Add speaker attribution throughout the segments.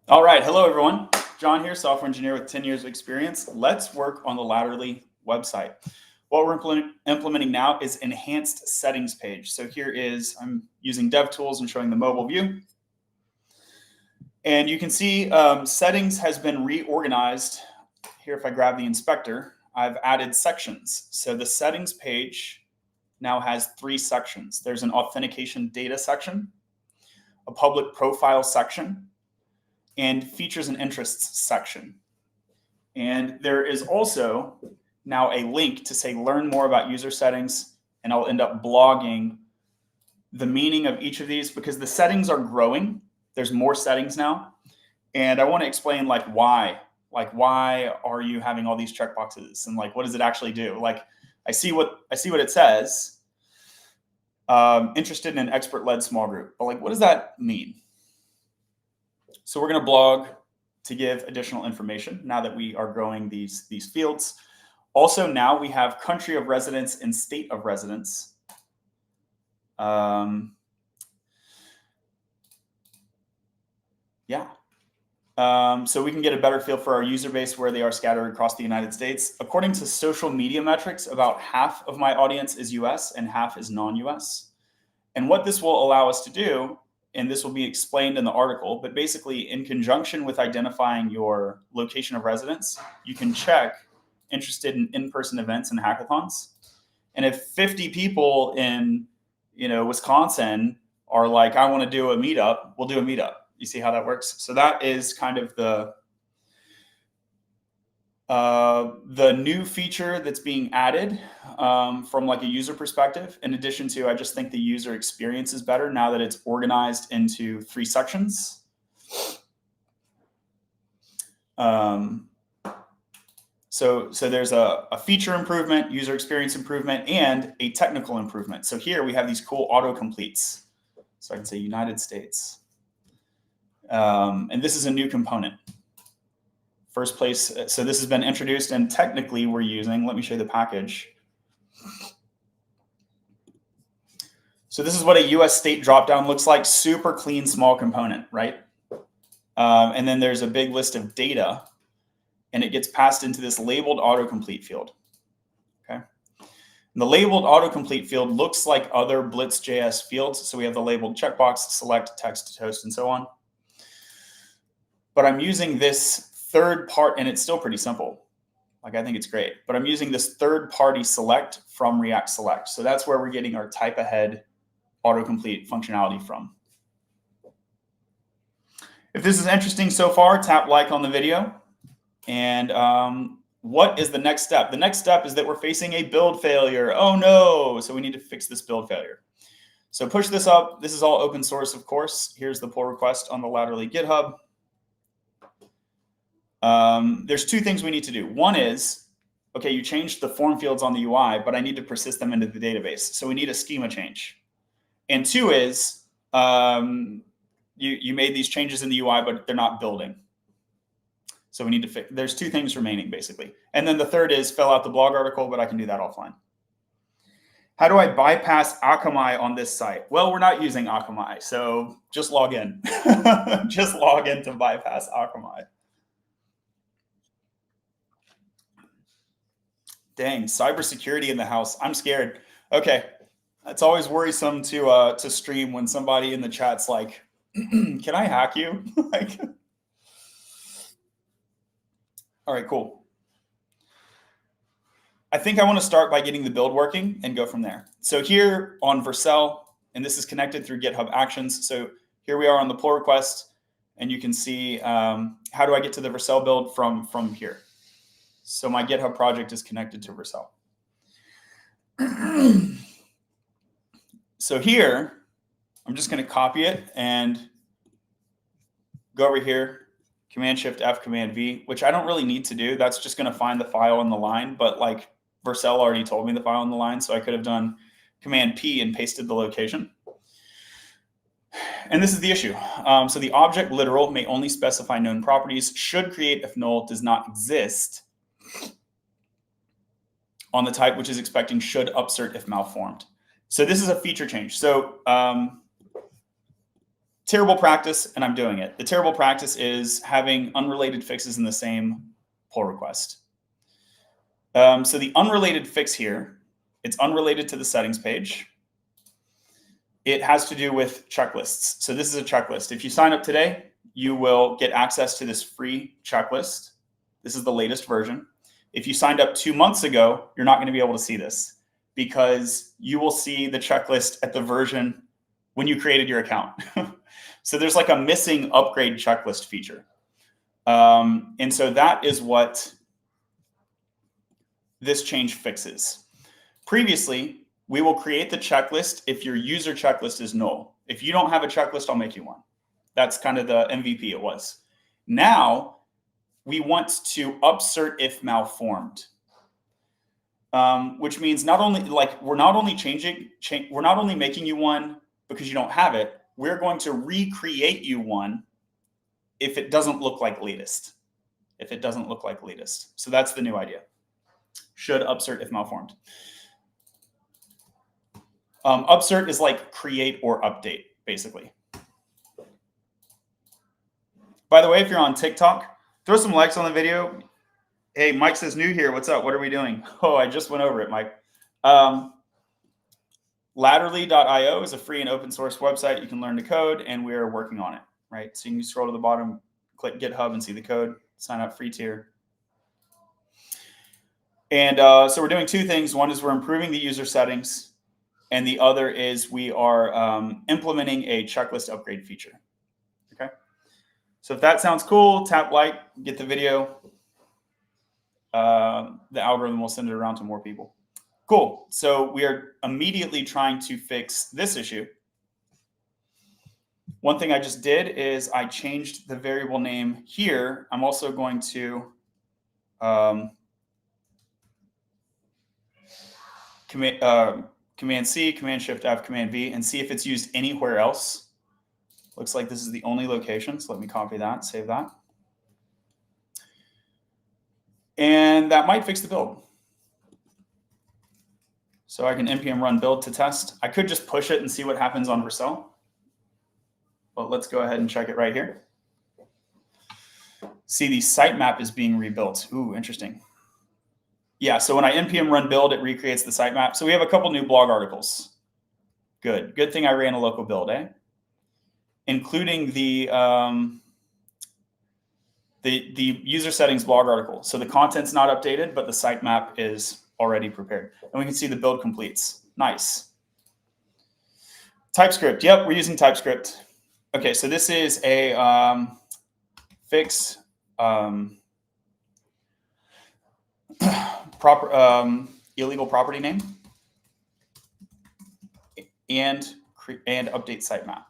Speaker 1: All right, hello everyone. John here, software engineer with 10 years of experience. Let's work on the Latterly website. What we're implementing now is enhanced settings page. So here is, I'm using DevTools and showing the mobile view. And you can see settings has been reorganized. Here, if I grab the inspector, I've added sections. So the settings page now has 3 sections. There's an authentication data section, a public profile section, and features and interests section. And there is also now a link to say learn more about user settings, and I'll end up blogging the meaning of each of these because the settings are growing. There's more settings now. And I want to explain why are you having all these checkboxes and what does it actually do? I see what it says. Interested in an expert-led small group, but what does that mean? So we're going to blog to give additional information now that we are growing these fields. Also, now we have country of residence and state of residence. So we can get a better feel for our user base, where they are scattered across the United States. According to social media metrics, about half of my audience is US and half is non-US. And what this will allow us to do, and this will be explained in the article, but basically in conjunction with identifying your location of residence, you can check interested in in-person events and hackathons. And if 50 people in Wisconsin are like, I want to do a meetup, we'll do a meetup. You see how that works? So that is kind of the new feature that's being added from a user perspective. In addition to, I just think the user experience is better now that it's organized into 3 sections. So there's a feature improvement, user experience improvement, and a technical improvement. So here we have these cool autocompletes. So I can say United States. And this is a new component. First place, so this has been introduced, and technically we're using, let me show you the package. So this is what a US state dropdown looks like, super clean, small component, right? And then there's a big list of data, and it gets passed into this labeled autocomplete field, okay? And the labeled autocomplete field looks like other Blitz.js fields. So we have the labeled checkbox, select, text, toast, and so on. But I'm using this third part, and it's still pretty simple. I think it's great, but I'm using this third-party select from React Select. So that's where we're getting our type ahead autocomplete functionality from. If this is interesting so far, tap like on the video. And what is the next step? The next step is that we're facing a build failure. Oh no, so we need to fix this build failure. So push this up. This is all open source, of course. Here's the pull request on the Latterly GitHub. There's 2 things we need to do. One is, okay, you changed the form fields on the UI, but I need to persist them into the database. So we need a schema change. And 2 is, you made these changes in the UI, but they're not building. So we need to fix, there's 2 things remaining basically. And then the third is fill out the blog article, but I can do that offline. How do I bypass Akamai on this site? Well, we're not using Akamai, so just log in. Just log in to bypass Akamai. Dang, cybersecurity in the house. I'm scared. Okay, it's always worrisome to stream when somebody in the chat's like, "Can I hack you?" All right, cool. I think I want to start by getting the build working and go from there. So here on Vercel, and this is connected through GitHub Actions. So here we are on the pull request, and you can see how do I get to the Vercel build from here. So my GitHub project is connected to Vercel. So here, I'm just going to copy it and go over here, Command-Shift-F, Command-V, which I don't really need to do. That's just going to find the file in the line, but Vercel already told me the file in the line, so I could have done Command-P and pasted the location. And this is the issue. So the object literal may only specify known properties, should create if null does not exist on the type, which is expecting should upsert if malformed. So this is a feature change. So Terrible practice, and I'm doing it. The terrible practice is having unrelated fixes in the same pull request. So the unrelated fix here, it's unrelated to the settings page. It has to do with checklists. So this is a checklist. If you sign up today, you will get access to this free checklist. This is the latest version. If you signed up 2 months ago, you're not going to be able to see this because you will see the checklist at the version when you created your account. So there's like a missing upgrade checklist feature. And so that is what this change fixes. Previously, we will create the checklist if your user checklist is null. If you don't have a checklist, I'll make you one. That's kind of the MVP it was. Now, we want to upsert if malformed, which means not only we're not only making you one because you don't have it. We're going to recreate you one if it doesn't look like latest. If it doesn't look like latest. So that's the new idea. Should upsert if malformed. Upsert is like create or update, basically. By the way, if you're on TikTok, throw some likes on the video. Hey, Mike says new here. What's up? What are we doing? Oh, I just went over it, Mike. Latterly.io is a free and open source website. You can learn the code, and we're working on it, right? So you can scroll to the bottom, click GitHub and see the code, sign up, free tier. And so we're doing two things. One is we're improving the user settings, and the other is we are implementing a checklist upgrade feature, okay? So if that sounds cool, tap like, get the video. The algorithm will send it around to more people. Cool. So we are immediately trying to fix this issue. One thing I just did is I changed the variable name here. I'm also going to Command C, Command Shift F, Command V, and see if it's used anywhere else. Looks like this is the only location. So let me copy that, save that. And that might fix the build. So I can npm run build to test. I could just push it and see what happens on Vercel. But let's go ahead and check it right here. See, the sitemap is being rebuilt. Ooh, interesting. Yeah, so when I npm run build, it recreates the sitemap. So we have a couple new blog articles. Good. Good thing I ran a local build, eh? Including the user settings blog article. So the content's not updated, but the sitemap is already prepared. And we can see the build completes. Nice. TypeScript. Yep, we're using TypeScript. Okay, so this is a fix illegal property name and update sitemap.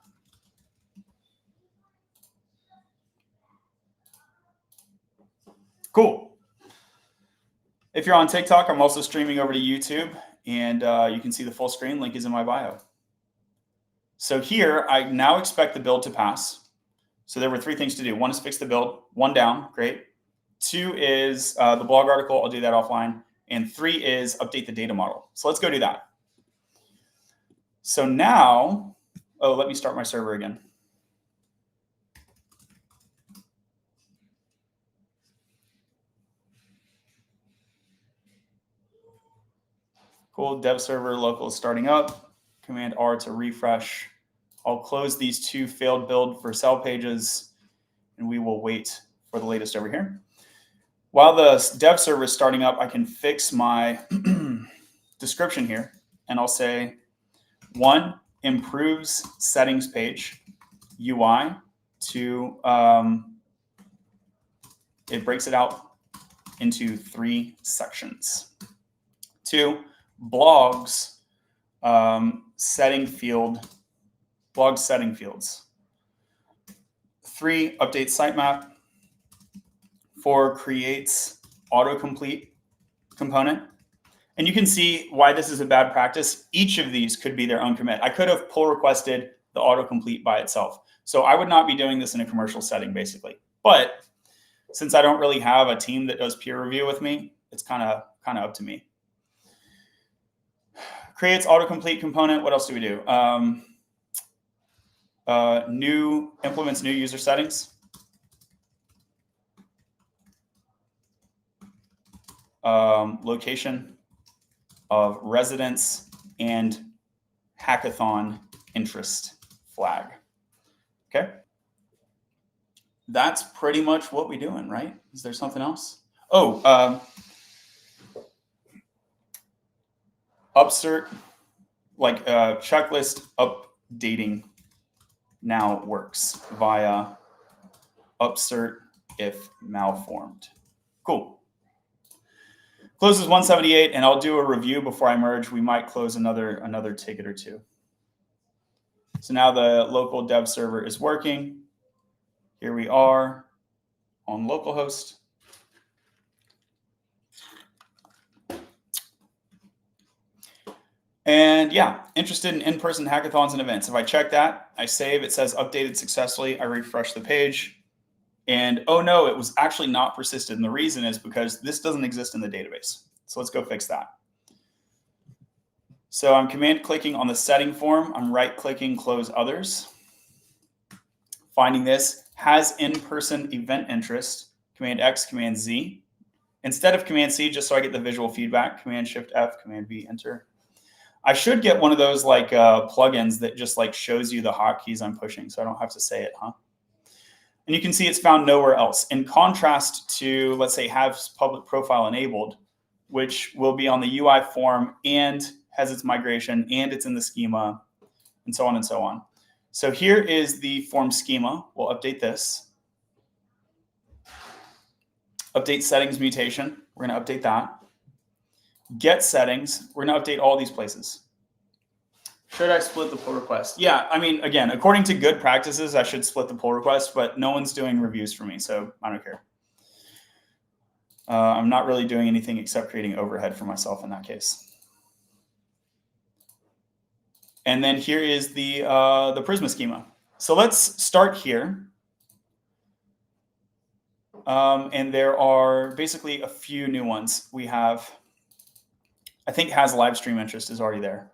Speaker 1: Cool. If you're on TikTok, I'm also streaming over to YouTube, and you can see the full screen. Link is in my bio. So here, I now expect the build to pass. So there were 3 things to do. 1 is fix the build. 1 down, great. 2 is the blog article. I'll do that offline. And 3 is update the data model. So let's go do that. So now, oh, let me start my server again. Cool, dev server local is starting up. Command R to refresh. I'll close these 2 failed build Vercel pages, and we will wait for the latest over here. While the dev server is starting up, I can fix my description here, and I'll say 1 improves settings page UI to, it breaks it out into 3 sections. 2, blogs setting fields. 3, update sitemap. 4, creates autocomplete component. And you can see why this is a bad practice. Each of these could be their own commit. I could have pull requested the autocomplete by itself. So I would not be doing this in a commercial setting, basically. But since I don't really have a team that does peer review with me, it's kind of up to me. Creates autocomplete component. What else do we do? implements new user settings. Location of residence and hackathon interest flag. Okay. That's pretty much what we're doing, right? Is there something else? Oh, upsert, like checklist updating now works via upsert if malformed. Cool. Closes 178, and I'll do a review before I merge. We might close another ticket or two. So now the local dev server is working. Here we are on localhost. And yeah, interested in in-person hackathons and events. If I check that, I save, it says updated successfully. I refresh the page. And oh no, it was actually not persisted. And the reason is because this doesn't exist in the database. So let's go fix that. So I'm command clicking on the setting form. I'm right clicking, close others. Finding this has in-person event interest, Command X, Command Z. Instead of Command C, just so I get the visual feedback, Command Shift F, Command V, enter. I should get one of those like plugins that just like shows you the hotkeys I'm pushing so I don't have to say it, huh? And you can see it's found nowhere else. In contrast to, let's say, have public profile enabled, which will be on the UI form and has its migration and it's in the schema and so on and so on. So here is the form schema. We'll update this. Update settings mutation. We're going to update that. Get settings. We're going to update all these places. Should I split the pull request? Yeah, I mean, again, according to good practices, I should split the pull request, but no one's doing reviews for me, so I don't care. I'm not really doing anything except creating overhead for myself in that case. And then here is the Prisma schema. So let's start here. And there are basically a few new ones. We have, I think has live stream interest is already there.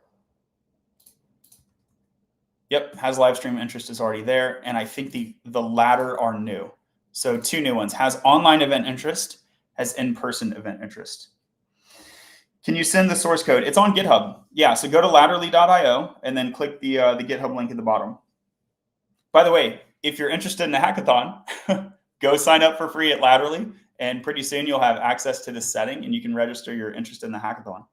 Speaker 1: Yep, has live stream interest is already there. And I think the latter are new. So two new ones, has online event interest, has in-person event interest. Can you send the source code? It's on GitHub. Yeah, so go to latterly.io and then click the GitHub link at the bottom. By the way, if you're interested in the hackathon, go sign up for free at Latterly, and pretty soon you'll have access to this setting and you can register your interest in the hackathon.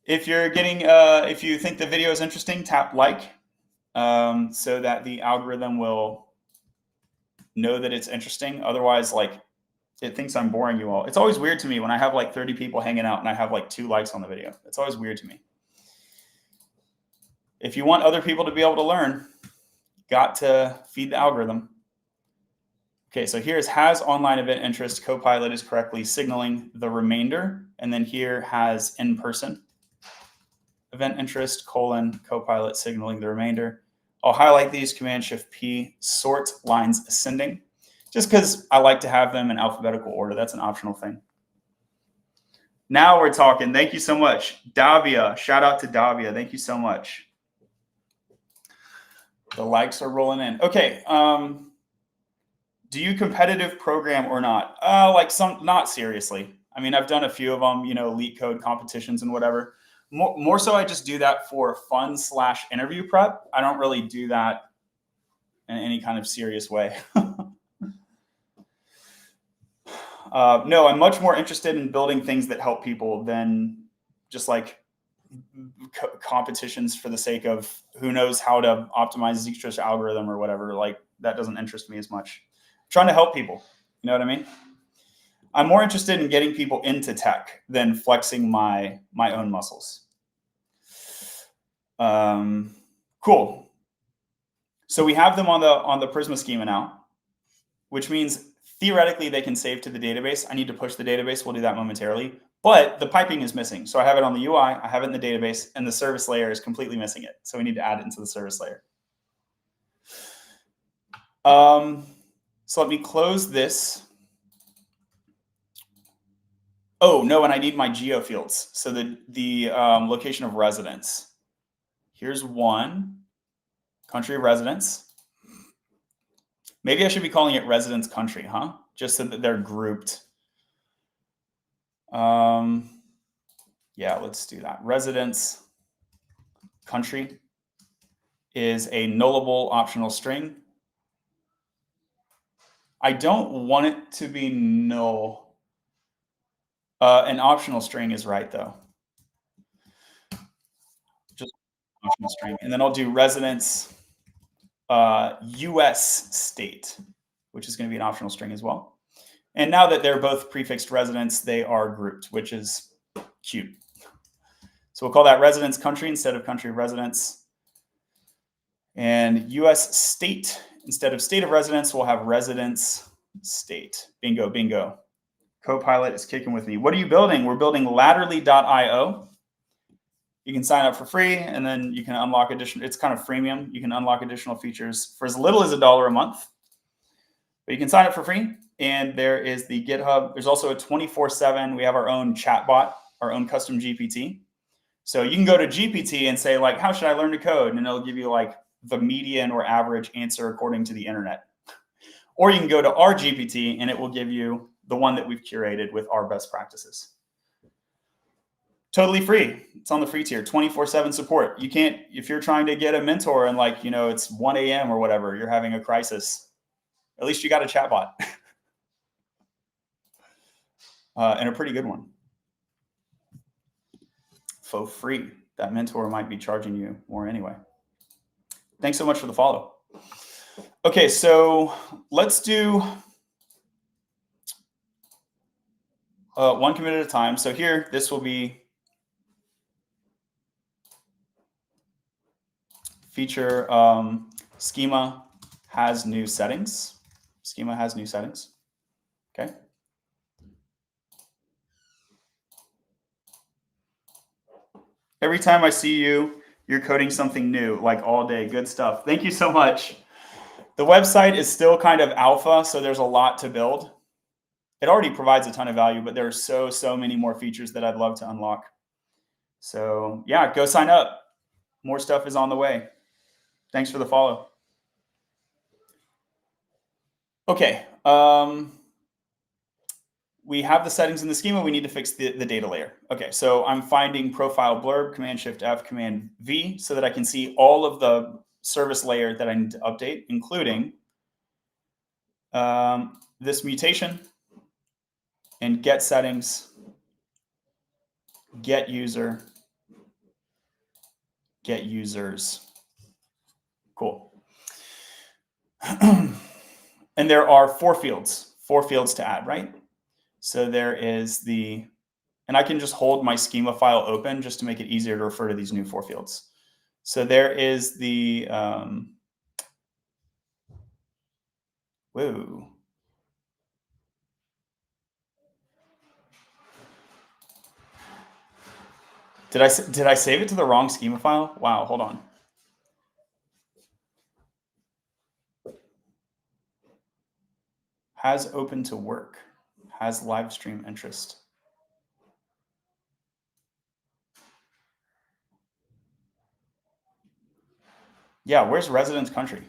Speaker 1: If you're getting, if you think the video is interesting, tap like so that the algorithm will know that it's interesting. Otherwise, like, it thinks I'm boring you all. It's always weird to me when I have like 30 people hanging out and I have like 2 likes on the video. It's always weird to me. If you want other people to be able to learn, got to feed the algorithm. Okay, so here's has online event interest, Copilot is correctly signaling the remainder. And then here has in-person event interest, Copilot signaling the remainder. I'll highlight these, Command Shift P, sort lines ascending, just because I like to have them in alphabetical order. That's an optional thing. Now we're talking. Thank you so much. Davia, shout out to Davia. Thank you so much. The likes are rolling in. Okay. Do you competitive program or not? Like not seriously. I mean, I've done a few of them, you know, leak code competitions and whatever. More so, I just do that for fun / interview prep. I don't really do that in any kind of serious way. No, I'm much more interested in building things that help people than just like competitions for the sake of who knows how to optimize Dijkstra's algorithm or whatever. Like, that doesn't interest me as much. I'm trying to help people. You know what I mean? I'm more interested in getting people into tech than flexing my own muscles. Cool. So we have them on the Prisma schema now, which means theoretically they can save to the database. I need to push the database. We'll do that momentarily. But the piping is missing. So I have it on the UI, I have it in the database, and the service layer is completely missing it. So we need to add it into the service layer. So let me close this. Oh, no, and I need my geo fields. So the location of residence. Here's one. country of residence. Maybe I should be calling it residence country, huh? Just so that they're grouped. Yeah, let's do that. Residence country is a nullable optional string. I don't want it to be null. An optional string is right though. Just optional string. And then I'll do residence US state, which is going to be an optional string as well. And now that they're both prefixed residence, they are grouped, which is cute. So we'll call that residence country instead of country of residence. And US state, instead of state of residence, we'll have residence state. Bingo, bingo. Copilot is kicking with me. What are you building? We're building latterly.io. You can sign up for free and then you can unlock additional, it's kind of freemium. You can unlock additional features for as little as $1 a month. But you can sign up for free. And there is the GitHub. There's also a 24/7. We have our own chatbot, our own custom GPT. So you can go to GPT and say like, how should I learn to code? And it'll give you like the median or average answer according to the internet. Or you can go to our GPT and it will give you the one that we've curated with our best practices. Totally free. It's on the free tier, 24/7 support. You can't, if you're trying to get a mentor and like, you know, it's 1 a.m. or whatever, you're having a crisis, at least you got a chatbot. And a pretty good one. For free. That mentor might be charging you more anyway. Thanks so much for the follow. Okay, so let's do one commit at a time. So here, this will be feature schema has new settings. Schema has new settings. Okay. Every time I see you, you're coding something new, like all day. Good stuff. Thank you so much. The website is still kind of alpha, so there's a lot to build. It already provides a ton of value, but there are so many more features that I'd love to unlock. So yeah, go sign up. More stuff is on the way. Thanks for the follow. Okay. We have the settings in the schema. We need to fix the data layer. Okay, so I'm finding profile blurb, Command-Shift-F, Command-V, so that I can see all of the service layer that I need to update, including this mutation and get settings, get user, get users. Cool. And there are 4 fields to add, right? So there is the, and I can just hold my schema file open just to make it easier to refer to these new 4 fields. So there is the, whoa. Did I save it to the wrong schema file? Wow, hold on. Has open to work, has live stream interest. Yeah, where's residence country?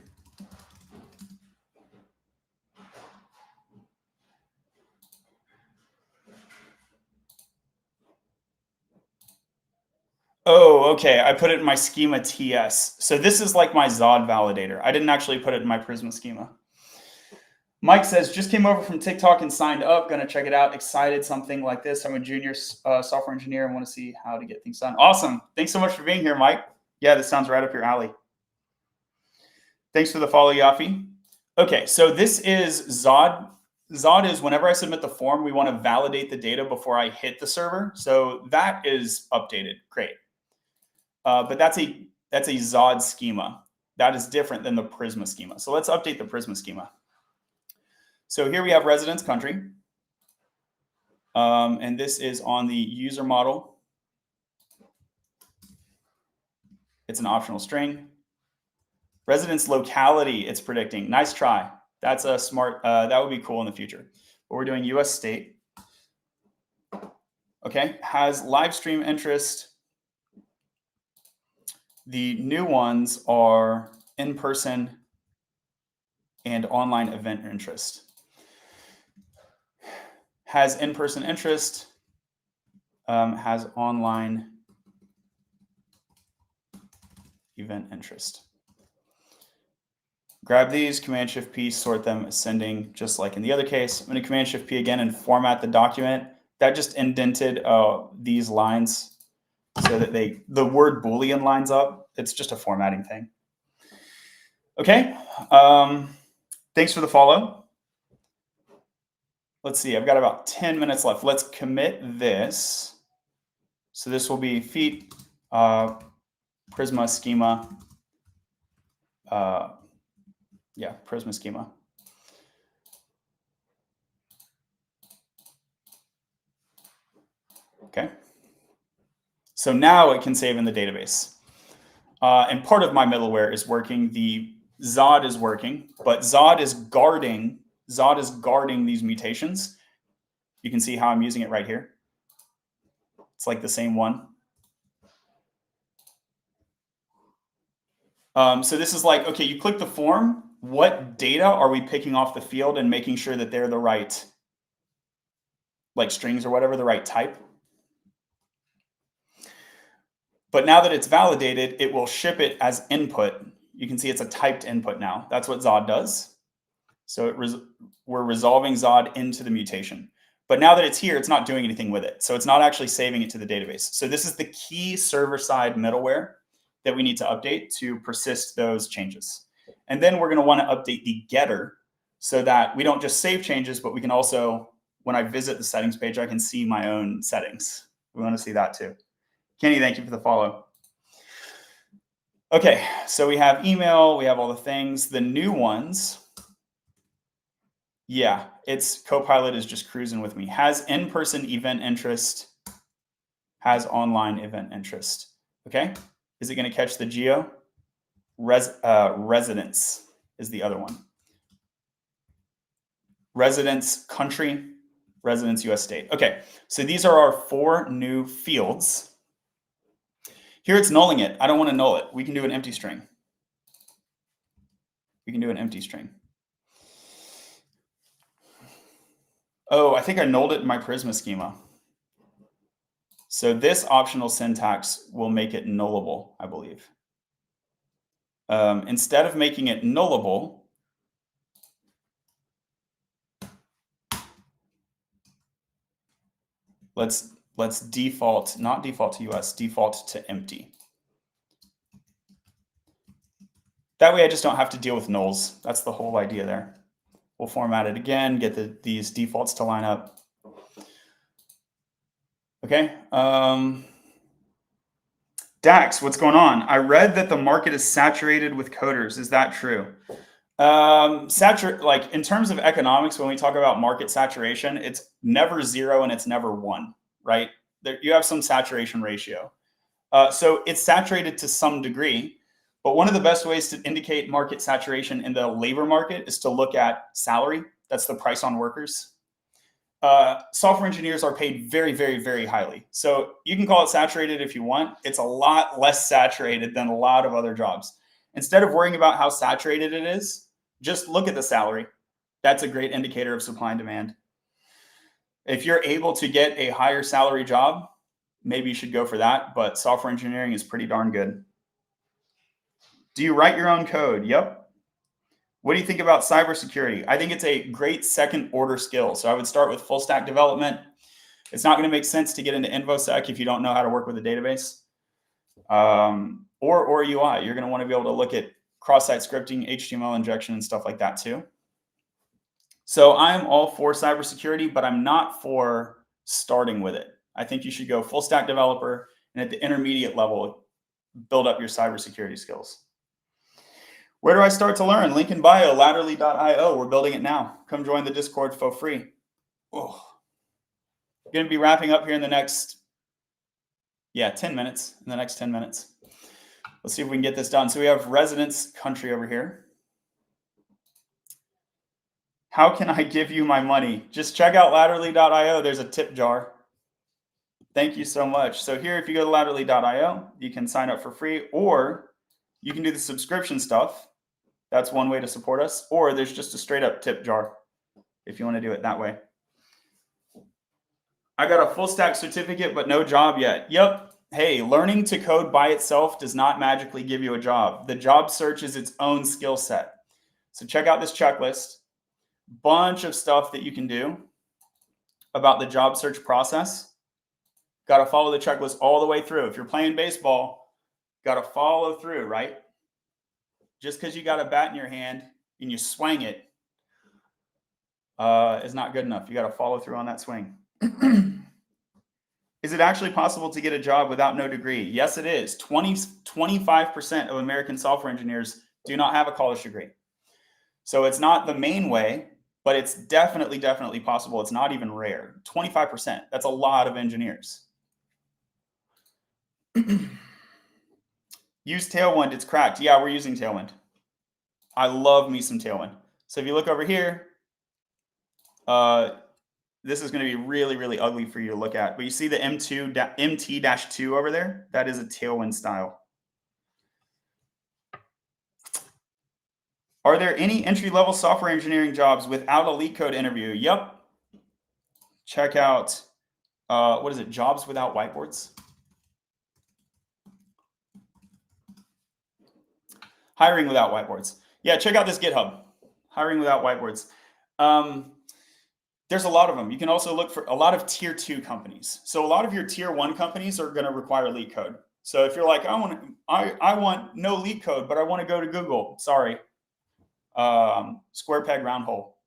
Speaker 1: Oh, okay. I put it in my schema TS. So this is like my Zod validator. I didn't actually put it in my Prisma schema. Mike says, just came over from TikTok and signed up. Going to check it out. Excited something like this. I'm a junior software engineer and want to see how to get things done. Awesome. Thanks so much for being here, Mike. Yeah, this sounds right up your alley. Thanks for the follow, Yafi. Okay, so this is Zod. Zod is whenever I submit the form, we want to validate the data before I hit the server. So that is updated. Great. But that's a Zod schema. That is different than the Prisma schema. So let's update the Prisma schema. So here we have residence country. And this is on the user model. It's an optional string. Residence locality, it's predicting. Nice try. That's a smart, that would be cool in the future. But we're doing US state. Okay, has live stream interest. The new ones are in-person and online event interest. Has in-person interest, has online event interest. Grab these, Command-Shift-P, sort them ascending, just like in the other case. I'm going to Command-Shift-P again and format the document. That just indented these lines so that the word Boolean lines up. It's just a formatting thing. Okay. Thanks for the follow. Let's see. I've got about 10 minutes left. Let's commit this. So this will be feet, Prisma schema. Yeah, Prisma schema. Okay. So now it can save in the database. And part of my middleware is working. The Zod is working, but Zod is guarding these mutations. You can see how I'm using it right here. It's like the same one. So this is like, okay, you click the form. What data are we picking off the field and making sure that they're the right, like strings or whatever, the right type? But now that it's validated, it will ship it as input. You can see it's a typed input now. That's what Zod does. So we're resolving Zod into the mutation. But now that it's here, it's not doing anything with it. So it's not actually saving it to the database. So this is the key server-side middleware that we need to update to persist those changes. And then we're going to want to update the getter so that we don't just save changes, but we can also, when I visit the settings page, I can see my own settings. We want to see that too. Kenny, thank you for the follow. Okay, so we have email, we have all the things. The new ones, yeah, it's Copilot is just cruising with me. Has in-person event interest, has online event interest. Okay, is it going to catch the geo? Residence is the other one. Residence country, residence US state. Okay, so these are our 4 new fields. Here it's nulling it. I don't want to null it. We can do an empty string. We can do an empty string. Oh, I think I nulled it in my Prisma schema. So this optional syntax will make it nullable, I believe. Instead of making it nullable, let's default, not default to US, default to empty. That way I just don't have to deal with nulls. That's the whole idea there. We'll format it again, get these defaults to line up. Okay. Dax, what's going on? I read that the market is saturated with coders. Is that true? Like in terms of economics, when we talk about market saturation, it's never 0 and it's never 1, right? You have some saturation ratio. So it's saturated to some degree, but one of the best ways to indicate market saturation in the labor market is to look at salary. That's the price on workers. Software engineers are paid very, very, very highly. So you can call it saturated if you want. It's a lot less saturated than a lot of other jobs. Instead of worrying about how saturated it is, just look at the salary. That's a great indicator of supply and demand. If you're able to get a higher salary job, maybe you should go for that, but software engineering is pretty darn good. Do you write your own code? Yep. What do you think about cybersecurity? I think it's a great second order skill. So I would start with full stack development. It's not going to make sense to get into InfoSec if you don't know how to work with a database or UI. You're going to want to be able to look at cross-site scripting, HTML injection, and stuff like that too. So I'm all for cybersecurity, but I'm not for starting with it. I think you should go full stack developer, and at the intermediate level, build up your cybersecurity skills. Where do I start to learn? Link in bio, laterally.io. We're building it now. Come join the Discord for free. Oh. Going to be wrapping up here in the next, 10 minutes, in the next 10 minutes. Let's see if we can get this done. So we have residence country over here. How can I give you my money? Just check out laterally.io. There's a tip jar. Thank you so much. So here, if you go to laterally.io, you can sign up for free, or you can do the subscription stuff. That's one way to support us. Or there's just a straight up tip jar if you want to do it that way. I got a full stack certificate, but no job yet. Yep. Hey, learning to code by itself does not magically give you a job. The job search is its own skill set. So check out this checklist. Bunch of stuff that you can do about the job search process. Got to follow the checklist all the way through. If you're playing baseball, got to follow through, right? Just because you got a bat in your hand and you swing it is not good enough. You got to follow through on that swing. Is it actually possible to get a job without no degree? Yes, it is. 25% of American software engineers do not have a college degree. So it's not the main way, but it's definitely possible. It's not even rare. 25%. That's a lot of engineers. Use Tailwind. It's cracked. Yeah, we're using Tailwind. I love me some Tailwind. So if you look over here, this is going to be really ugly for you to look at. But you see the MT-2 over there? That is a Tailwind style. Are there any entry-level software engineering jobs without a LeetCode interview? Yep. Check out, what is it? Jobs without whiteboards. Hiring without whiteboards. Yeah, check out this GitHub. Hiring without whiteboards. There's a lot of them. You can also look for a lot of tier 2 companies. So a lot of your tier 1 companies are going to require LeetCode. So if you're like, I want no LeetCode, but I want to go to Google. Sorry. Square peg, round hole.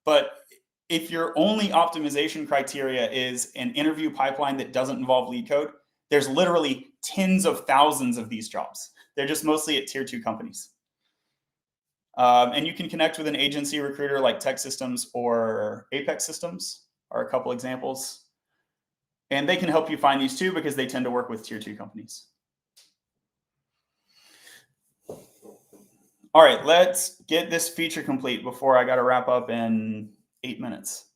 Speaker 1: But if your only optimization criteria is an interview pipeline that doesn't involve LeetCode, there's literally tens of thousands of these jobs. They're just mostly at tier 2 companies. And you can connect with an agency recruiter like TEKsystems or Apex Systems are a couple examples. And they can help you find these too because they tend to work with tier 2 companies. All right, let's get this feature complete before I got to wrap up in 8 minutes.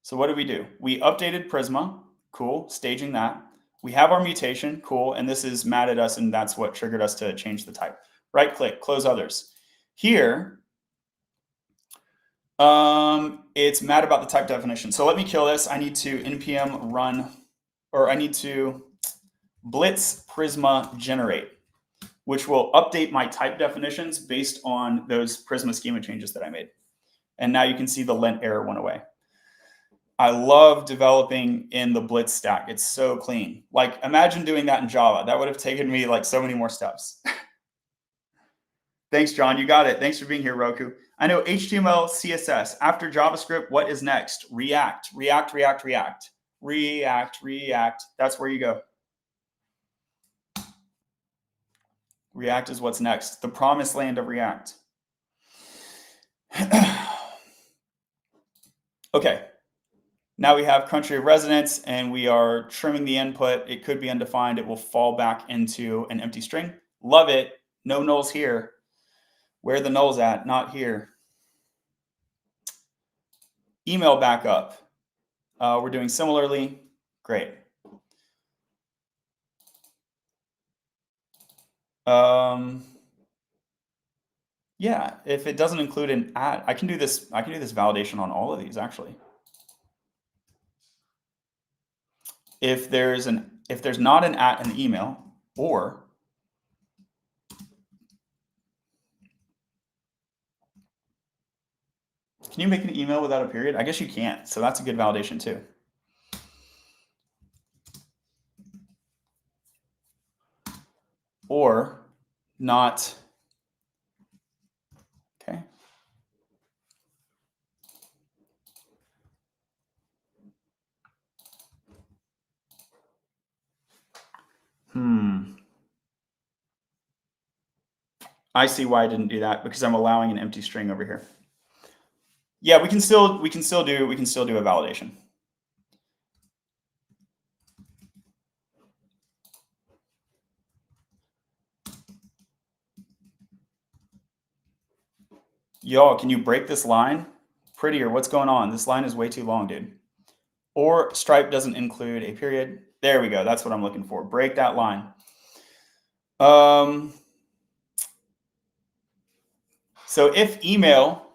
Speaker 1: So what did we do? We updated Prisma. Cool, staging that. We have our mutation. Cool, and this is mad at us, and that's what triggered us to change the type. Right click, close others. Here, it's mad about the type definition. So let me kill this. I need to npm run, or I need to blitz Prisma generate, which will update my type definitions based on those Prisma schema changes that I made. And now you can see the lint error went away. I love developing in the Blitz stack. It's so clean. Like, imagine doing that in Java. That would have taken me like so many more steps. Thanks, John. You got it. Thanks for being here, Roku. I know HTML, CSS. After JavaScript, what is next? React, React, React, React. React, React. That's where you go. React is what's next. The promised land of React. Okay. Now we have country of residence and we are trimming the input. It could be undefined. It will fall back into an empty string. Love it. No nulls here. Where are the nulls at? Not here. Email backup. We're doing similarly. Great. Yeah, if it doesn't include an at, I can do this validation on all of these actually. If there's not an at in the email, or can you make an email without a period? I guess you can't. So that's a good validation too. Or not. Okay. I see why I didn't do that, because I'm allowing an empty string over here. Yeah, we can still do a validation. Yo, can you break this line? Prettier, what's going on? This line is way too long, dude. Or Stripe doesn't include a period. There we go. That's what I'm looking for. Break that line. So if email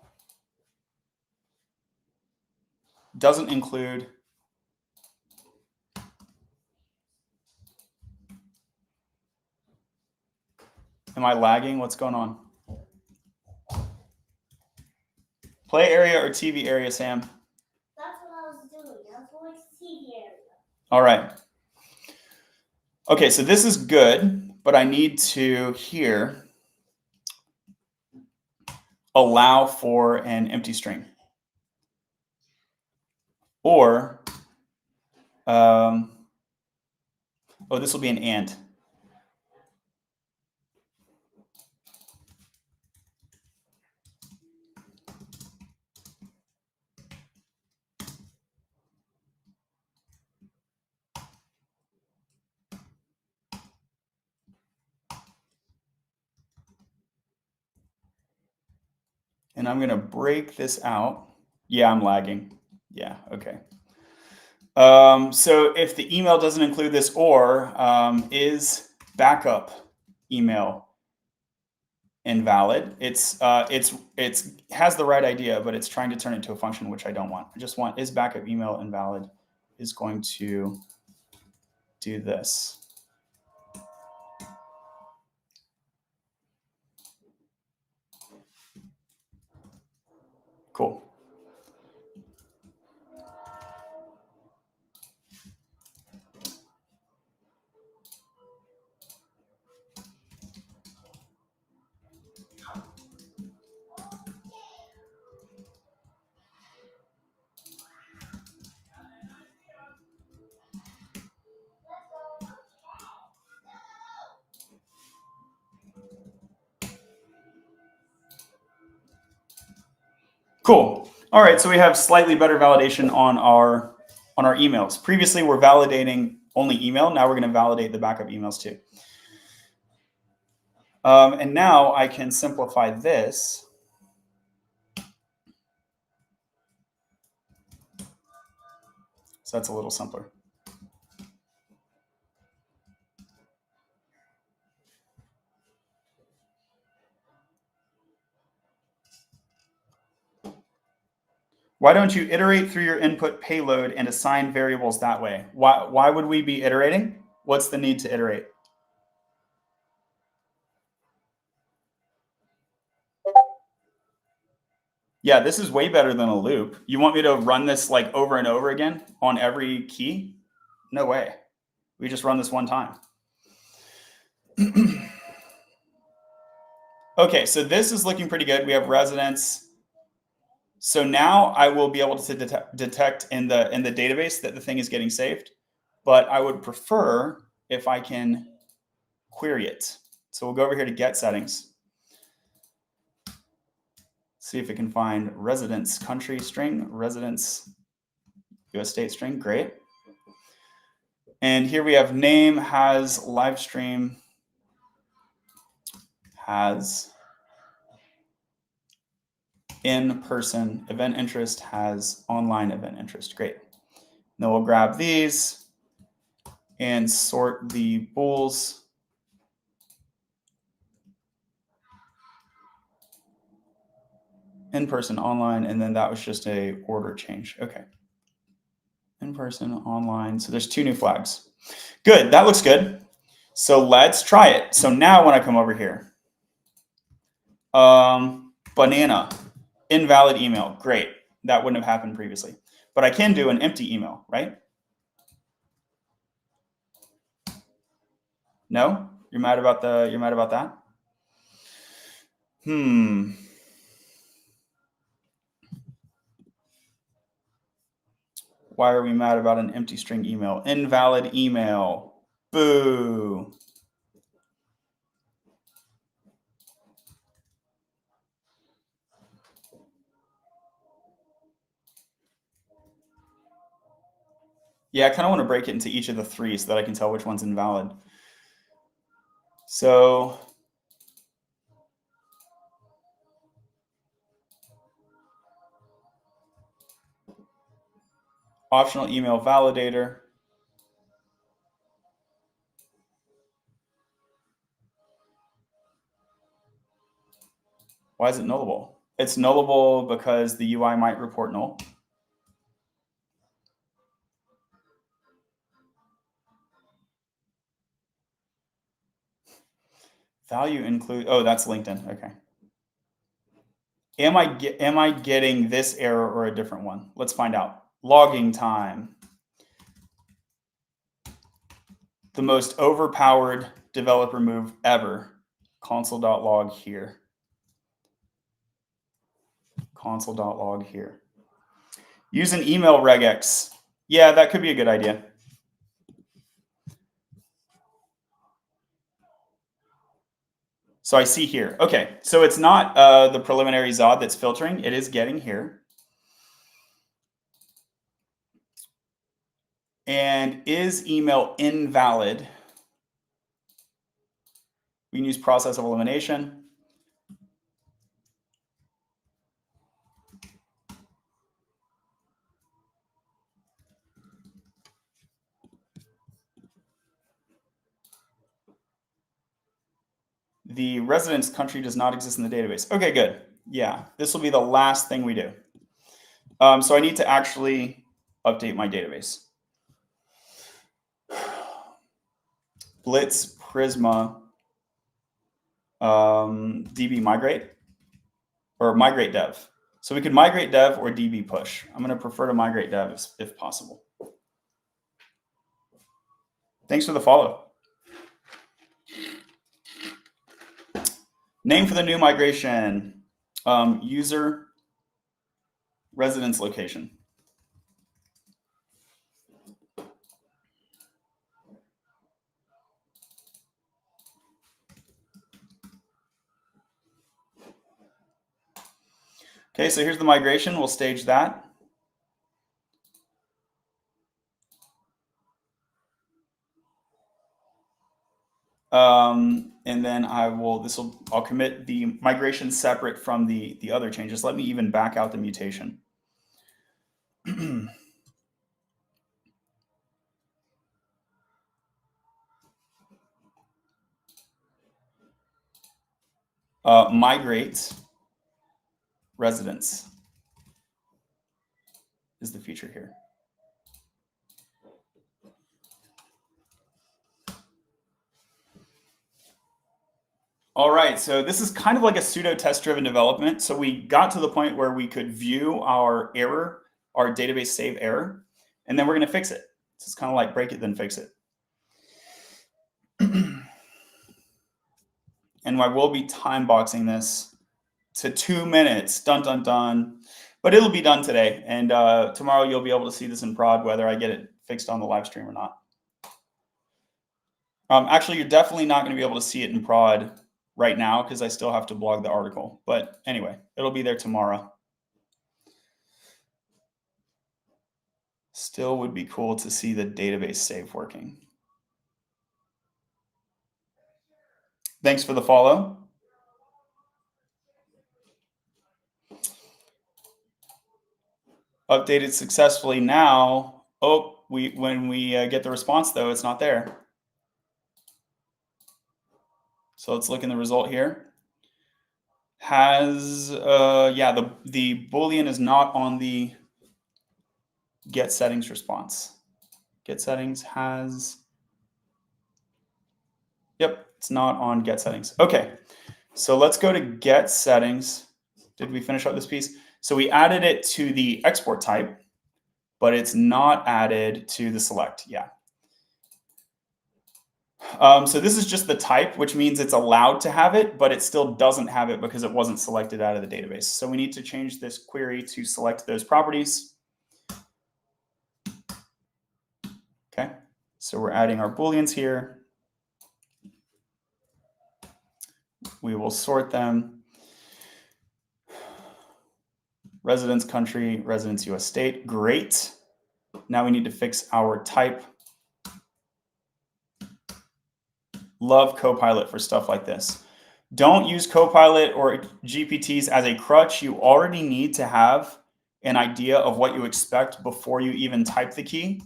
Speaker 1: doesn't include am I lagging? What's going on? Play area or TV area, Sam?
Speaker 2: That's what I was doing. I was going to TV area.
Speaker 1: All right. Okay, so this is good, but I need to here allow for an empty string. Or, oh, this will be an and. And I'm going to break this out. Yeah, I'm lagging. Yeah, okay. So if the email doesn't include this or, is backup email invalid? It's has the right idea, but it's trying to turn it into a function, which I don't want. I just want is backup email invalid is going to do this. Cool. Cool. All right, so we have slightly better validation on our emails. Previously, we're validating only email. Now we're going to validate the backup emails too. And now I can simplify this. So that's a little simpler. Why don't you iterate through your input payload and assign variables that way? Why would we be iterating? What's the need to iterate? Yeah, this is way better than a loop. You want me to run this like over and over again on every key? No way. We just run this one time. Okay, so this is looking pretty good. We have residence. So now I will be able to detect in the database that the thing is getting saved, but I would prefer if I can query it. So we'll go over here to get settings. See if it can find residence country string, residence US state string, great. And here we have name has live stream has in-person event interest has online event interest, great. Then we'll grab these and sort the bools. In-person, online, and then that was just a order change. Okay. In-person, online. So there's 2 new flags. Good, that looks good. So let's try it. So now when I come over here, banana, invalid email. Great. That wouldn't have happened previously. But I can do an empty email, right? No? You're mad about that? Why are we mad about an empty string email? Invalid email. Boo. Yeah, I kind of want to break it into each of the 3 so that I can tell which one's invalid. So optional email validator. Why is it nullable? It's nullable because the UI might report null. Value include, oh, that's LinkedIn, okay. Am I getting this error or a different one? Let's find out. Logging time. The most overpowered developer move ever. Console.log here. Console.log here. Use an email regex. Yeah, that could be a good idea. So I see here. Okay, so it's not the preliminary Zod that's filtering. It is getting here. And is email invalid? We can use process of elimination. The residence country does not exist in the database. Okay, good. Yeah, this will be the last thing we do. So I need to actually update my database. Blitz, Prisma, DB migrate, or migrate dev. So we could migrate dev or DB push. I'm going to prefer to migrate dev if possible. Thanks for the follow. Name for the new migration, user residence location. Okay, so here's the migration. We'll stage that. And then I'll commit the migration separate from the other changes. Let me even back out the mutation. Migrate residence is the feature here. All right, so this is kind of like a pseudo test-driven development. So we got to the point where we could view our error, our database save error, and then we're going to fix it. So it's kind of like break it, then fix it. And I will be time boxing this to 2 minutes. Dun, dun, dun. But it'll be done today. And tomorrow you'll be able to see this in prod, whether I get it fixed on the live stream or not. Actually, you're definitely not going to be able to see it in prod right now because I still have to blog the article. But anyway, it'll be there tomorrow. Still would be cool to see the database save working. Thanks for the follow. Updated successfully now. Oh, when we get the response though, it's not there. So let's look in the result here. Has yeah, the Boolean is not on the get settings response. Get settings has, yep, it's not on get settings. Okay, so let's go to get settings. Did we finish up this piece? So we added it to the export type, but it's not added to the select. Yeah. So this is just the type, which means it's allowed to have it, but it still doesn't have it because it wasn't selected out of the database. So we need to change this query to select those properties. Okay, so we're adding our Booleans here. We will sort them. Residence country, residence US state, great. Now we need to fix our type. Love Copilot for stuff like this. Don't use Copilot or GPTs as a crutch. You already need to have an idea of what you expect before you even type the key.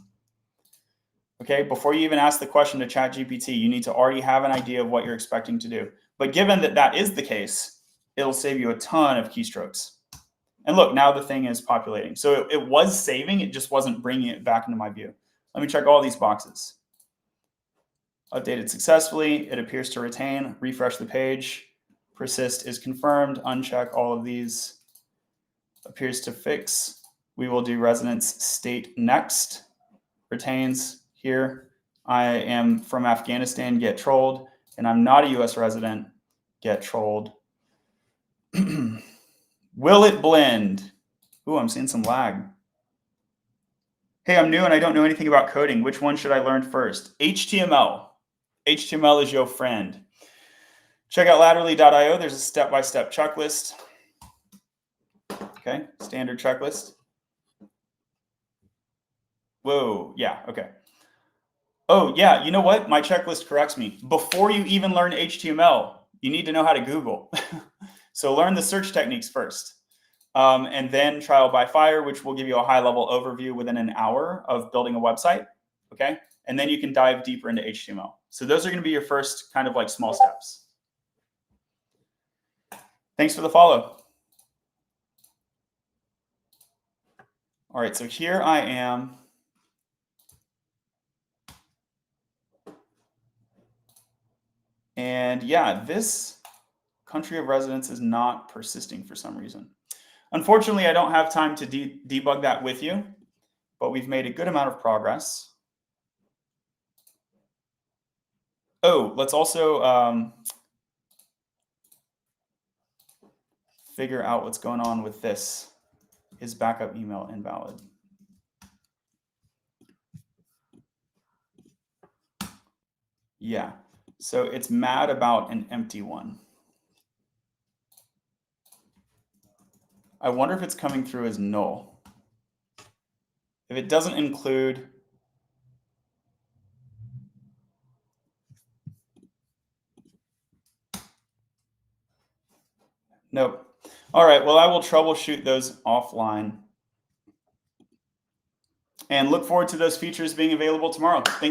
Speaker 1: Okay, before you even ask the question to ChatGPT, you need to already have an idea of what you're expecting to do. But given that that is the case, it'll save you a ton of keystrokes. And look, now the thing is populating. So it was saving, it just wasn't bringing it back into my view. Let me check all these boxes. Updated successfully, it appears to retain, refresh the page, persist is confirmed, uncheck all of these, appears to fix. We will do residence state next, retains here. I am from Afghanistan, get trolled, and I'm not a US resident, get trolled. Will it blend? Ooh, I'm seeing some lag. Hey, I'm new and I don't know anything about coding. Which one should I learn first? HTML. HTML is your friend. Check out Latterly.io. There's a step-by-step checklist. Okay, standard checklist. Whoa, yeah, okay. Oh, yeah, you know what? My checklist corrects me. Before you even learn HTML, you need to know how to Google. So learn the search techniques first. And then trial by fire, which will give you a high-level overview within an hour of building a website, okay? And then you can dive deeper into HTML. So those are going to be your first kind of like small steps. Thanks for the follow. All right, so here I am. And yeah, this country of residence is not persisting for some reason. Unfortunately, I don't have time to debug that with you, but we've made a good amount of progress. Oh, let's also figure out what's going on with this. Is backup email invalid? Yeah, so it's mad about an empty one. I wonder if it's coming through as null. If it doesn't include, nope. All right, well, I will troubleshoot those offline. And look forward to those features being available tomorrow. Thanks.